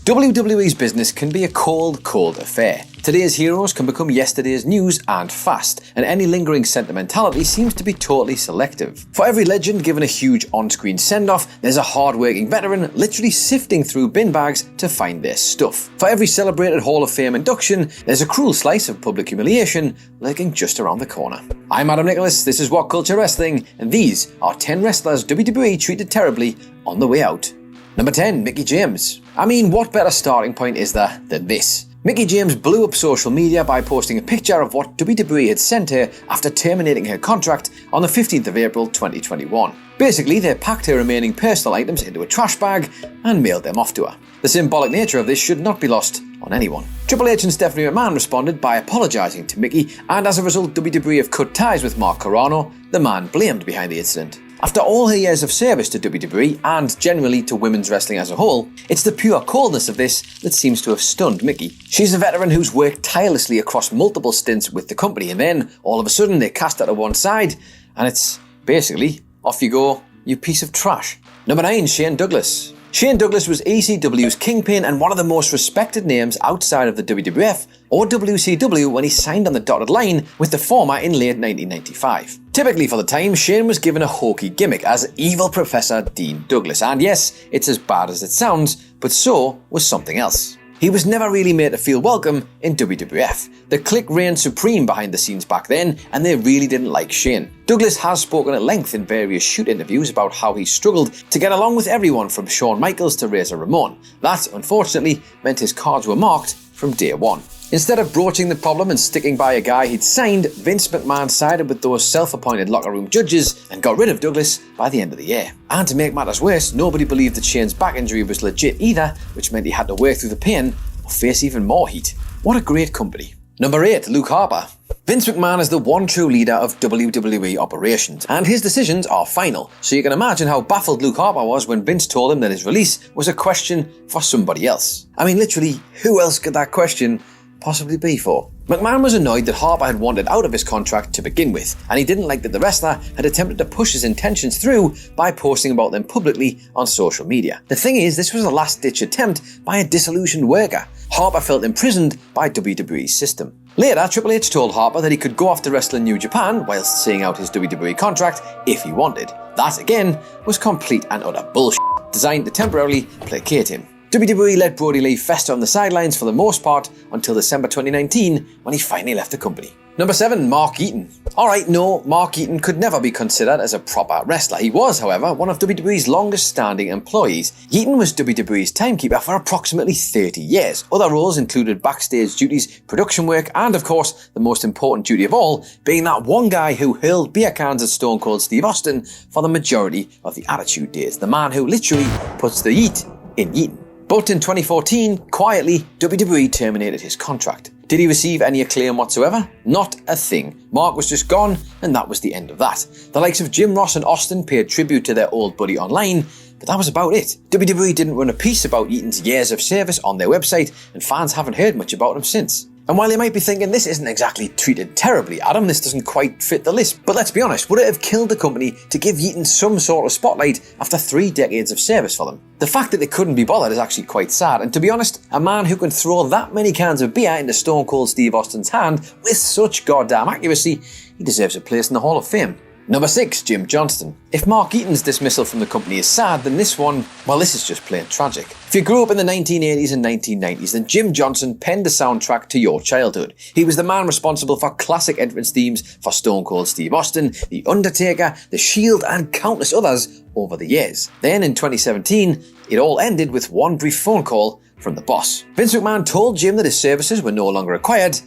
WWE's business can be a cold, cold affair. Today's heroes can become yesterday's news and fast, and any lingering sentimentality seems to be totally selective. For every legend given a huge on-screen send-off, there's a hard-working veteran literally sifting through bin bags to find their stuff. For every celebrated Hall of Fame induction, there's a cruel slice of public humiliation lurking just around the corner. I'm Adam Nicholas, this is What Culture Wrestling, and these are 10 wrestlers WWE treated terribly on the way out. Number 10, Mickie James. I mean, what better starting point is there than this? Mickie James blew up social media by posting a picture of what WWE had sent her after terminating her contract on the 15th of April 2021. Basically, they packed her remaining personal items into a trash bag and mailed them off to her. The symbolic nature of this should not be lost on anyone. Triple H and Stephanie McMahon responded by apologising to Mickie, and as a result WWE have cut ties with Mark Carrano, the man blamed behind the incident. After all her years of service to WWE, and generally to women's wrestling as a whole, it's the pure coldness of this that seems to have stunned Mickie. She's a veteran who's worked tirelessly across multiple stints with the company, and then, all of a sudden, they cast her to one side, and it's basically, off you go, you piece of trash. Number 9, Shane Douglas. Shane Douglas was ECW's kingpin and one of the most respected names outside of the WWF or WCW when he signed on the dotted line with the former in late 1995. Typically for the time, Shane was given a hokey gimmick as evil Professor Dean Douglas, and yes, it's as bad as it sounds, but so was something else. He was never really made to feel welcome in WWF. The clique reigned supreme behind the scenes back then, and they really didn't like Shane. Douglas has spoken at length in various shoot interviews about how he struggled to get along with everyone from Shawn Michaels to Razor Ramon. That, unfortunately, meant his cards were marked from day one. Instead of broaching the problem and sticking by a guy he'd signed, Vince McMahon sided with those self-appointed locker room judges and got rid of Douglas by the end of the year. And to make matters worse, nobody believed that Shane's back injury was legit either, which meant he had to work through the pain or face even more heat. What a great company. Number 8, Luke Harper. Vince McMahon is the one true leader of WWE operations, and his decisions are final, so you can imagine how baffled Luke Harper was when Vince told him that his release was a question for somebody else. I mean, literally, who else could that question possibly be for? McMahon was annoyed that Harper had wanted out of his contract to begin with, and he didn't like that the wrestler had attempted to push his intentions through by posting about them publicly on social media. The thing is, this was a last-ditch attempt by a disillusioned worker. Harper felt imprisoned by WWE's system. Later, Triple H told Harper that he could go off to wrestle in New Japan whilst seeing out his WWE contract if he wanted. That, again, was complete and utter bullshit, designed to temporarily placate him. WWE let Brody Lee fester on the sidelines for the most part until December 2019 when he finally left the company. Number 7, Mark Eaton. Alright, no, Mark Eaton could never be considered as a proper wrestler. He was, however, one of WWE's longest standing employees. Eaton was WWE's timekeeper for approximately 30 years. Other roles included backstage duties, production work, and of course, the most important duty of all, being that one guy who hurled beer cans at Stone Cold Steve Austin for the majority of the Attitude Days. The man who literally puts the heat in Eaton. But in 2014, quietly, WWE terminated his contract. Did he receive any acclaim whatsoever? Not a thing. Mark was just gone, and that was the end of that. The likes of Jim Ross and Austin paid tribute to their old buddy online, but that was about it. WWE didn't run a piece about Eaton's years of service on their website, and fans haven't heard much about him since. And while you might be thinking, this isn't exactly treated terribly, Adam, this doesn't quite fit the list. But let's be honest, would it have killed the company to give Eaton some sort of spotlight after 3 decades of service for them? The fact that they couldn't be bothered is actually quite sad, and to be honest, a man who can throw that many cans of beer into Stone Cold Steve Austin's hand with such goddamn accuracy, he deserves a place in the Hall of Fame. Number 6, Jim Johnston. If Mark Eaton's dismissal from the company is sad, then this one, well, this is just plain tragic. If you grew up in the 1980s and 1990s, then Jim Johnston penned the soundtrack to your childhood. He was the man responsible for classic entrance themes for Stone Cold Steve Austin, The Undertaker, The Shield, and countless others over the years. Then in 2017, it all ended with one brief phone call from the boss. Vince McMahon told Jim that his services were no longer required,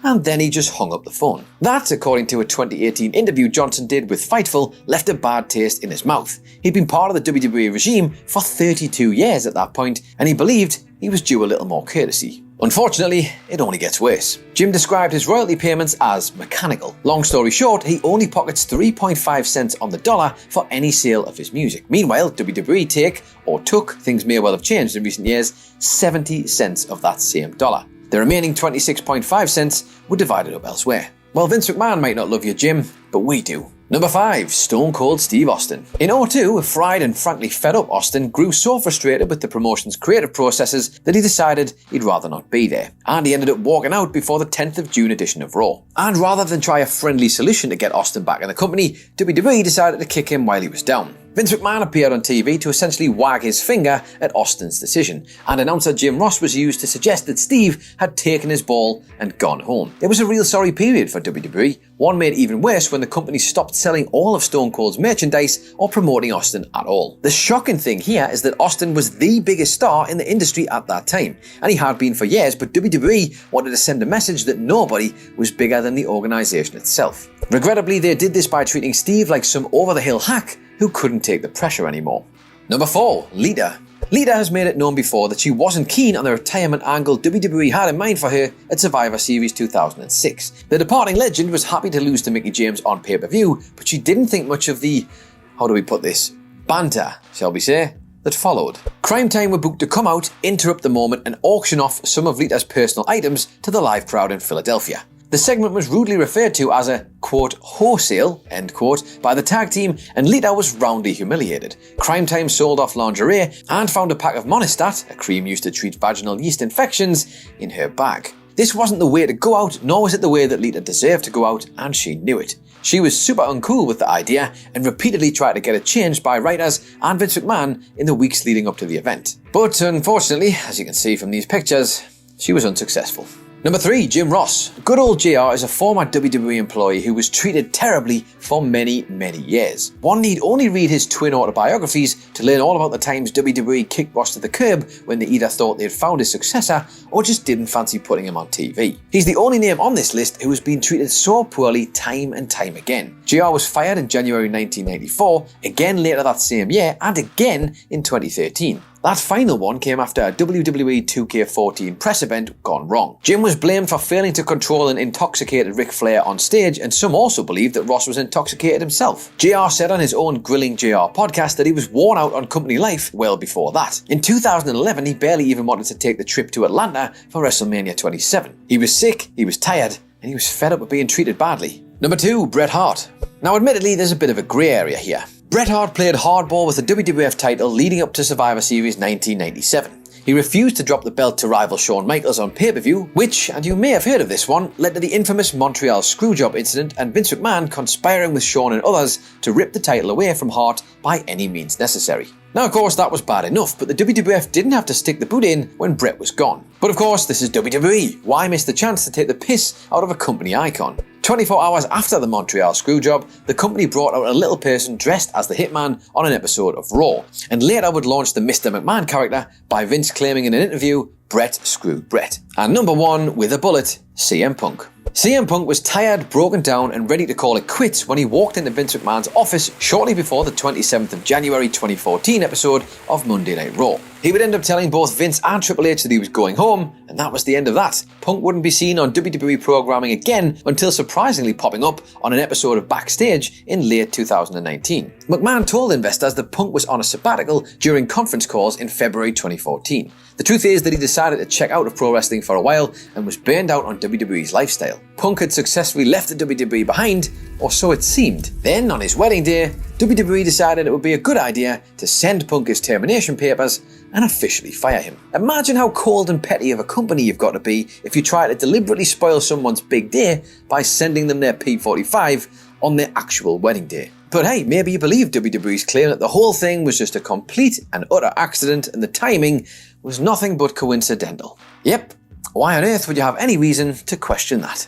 and then he just hung up the phone. That, according to a 2018 interview Johnston did with Fightful, left a bad taste in his mouth. He'd been part of the WWE regime for 32 years at that point, and he believed he was due a little more courtesy. Unfortunately, it only gets worse. Jim described his royalty payments as mechanical. Long story short, he only pockets 3.5 cents on the dollar for any sale of his music. Meanwhile, WWE took, things may well have changed in recent years, 70 cents of that same dollar. The remaining 26.5 cents were divided up elsewhere. Well, Vince McMahon might not love you, Jim, but we do. Number 5. Stone Cold Steve Austin. In 2002, a fried and frankly fed up Austin grew so frustrated with the promotion's creative processes that he decided he'd rather not be there, and he ended up walking out before the 10th of June edition of Raw. And rather than try a friendly solution to get Austin back in the company, WWE decided to kick him while he was down. Vince McMahon appeared on TV to essentially wag his finger at Austin's decision, and announcer Jim Ross was used to suggest that Steve had taken his ball and gone home. It was a real sorry period for WWE, one made even worse when the company stopped selling all of Stone Cold's merchandise or promoting Austin at all. The shocking thing here is that Austin was the biggest star in the industry at that time, and he had been for years, but WWE wanted to send a message that nobody was bigger than the organisation itself. Regrettably, they did this by treating Steve like some over-the-hill hack who couldn't take the pressure anymore. Number 4. Lita. Lita has made it known before that she wasn't keen on the retirement angle WWE had in mind for her at Survivor Series 2006. The departing legend was happy to lose to Mickie James on pay-per-view, but she didn't think much of the, banter, shall we say, that followed. Crime Time were booked to come out, interrupt the moment and auction off some of Lita's personal items to the live crowd in Philadelphia. The segment was rudely referred to as a, quote, wholesale, end quote, by the tag team, and Lita was roundly humiliated. Crime Time sold off lingerie and found a pack of Monistat, a cream used to treat vaginal yeast infections, in her bag. This wasn't the way to go out, nor was it the way that Lita deserved to go out, and she knew it. She was super uncool with the idea and repeatedly tried to get it changed by writers and Vince McMahon in the weeks leading up to the event. But unfortunately, as you can see from these pictures, she was unsuccessful. Number 3. Jim Ross. Good old JR is a former WWE employee who was treated terribly for many, many years. One need only read his twin autobiographies to learn all about the times WWE kicked Ross to the curb when they either thought they had found his successor or just didn't fancy putting him on TV. He's the only name on this list who has been treated so poorly time and time again. JR was fired in January 1994, again later that same year, and again in 2013. That final one came after a WWE 2K14 press event gone wrong. Jim was blamed for failing to control an intoxicated Ric Flair on stage, and some also believed that Ross was intoxicated himself. JR said on his own Grilling JR podcast that he was worn out on company life well before that. In 2011, he barely even wanted to take the trip to Atlanta for WrestleMania 27. He was sick, he was tired, and he was fed up with being treated badly. Number 2. Bret Hart. Now admittedly, there's a bit of a grey area here. Bret Hart played hardball with the WWF title leading up to Survivor Series 1997. He refused to drop the belt to rival Shawn Michaels on pay-per-view, which, and you may have heard of this one, led to the infamous Montreal Screwjob incident and Vince McMahon conspiring with Shawn and others to rip the title away from Hart by any means necessary. Now, of course, that was bad enough, but the WWF didn't have to stick the boot in when Bret was gone. But of course, this is WWE. Why miss the chance to take the piss out of a company icon? 24 hours after the Montreal Screwjob, the company brought out a little person dressed as the Hitman on an episode of Raw, and later would launch the Mr. McMahon character by Vince claiming in an interview, Bret screwed Bret. And number 1, with a bullet, CM Punk. CM Punk was tired, broken down, and ready to call it quits when he walked into Vince McMahon's office shortly before the 27th of January 2014 episode of Monday Night Raw. He would end up telling both Vince and Triple H that he was going home, and that was the end of that. Punk wouldn't be seen on WWE programming again until surprisingly popping up on an episode of Backstage in late 2019. McMahon told investors that Punk was on a sabbatical during conference calls in February 2014. The truth is that he decided to check out of pro wrestling for a while and was burned out on WWE's lifestyle. Punk had successfully left the WWE behind, or so it seemed. Then, on his wedding day, WWE decided it would be a good idea to send Punk his termination papers and officially fire him. Imagine how cold and petty of a company you've got to be if you try to deliberately spoil someone's big day by sending them their P45 on their actual wedding day. But hey, maybe you believe WWE's claim that the whole thing was just a complete and utter accident and the timing was nothing but coincidental. Yep, why on earth would you have any reason to question that?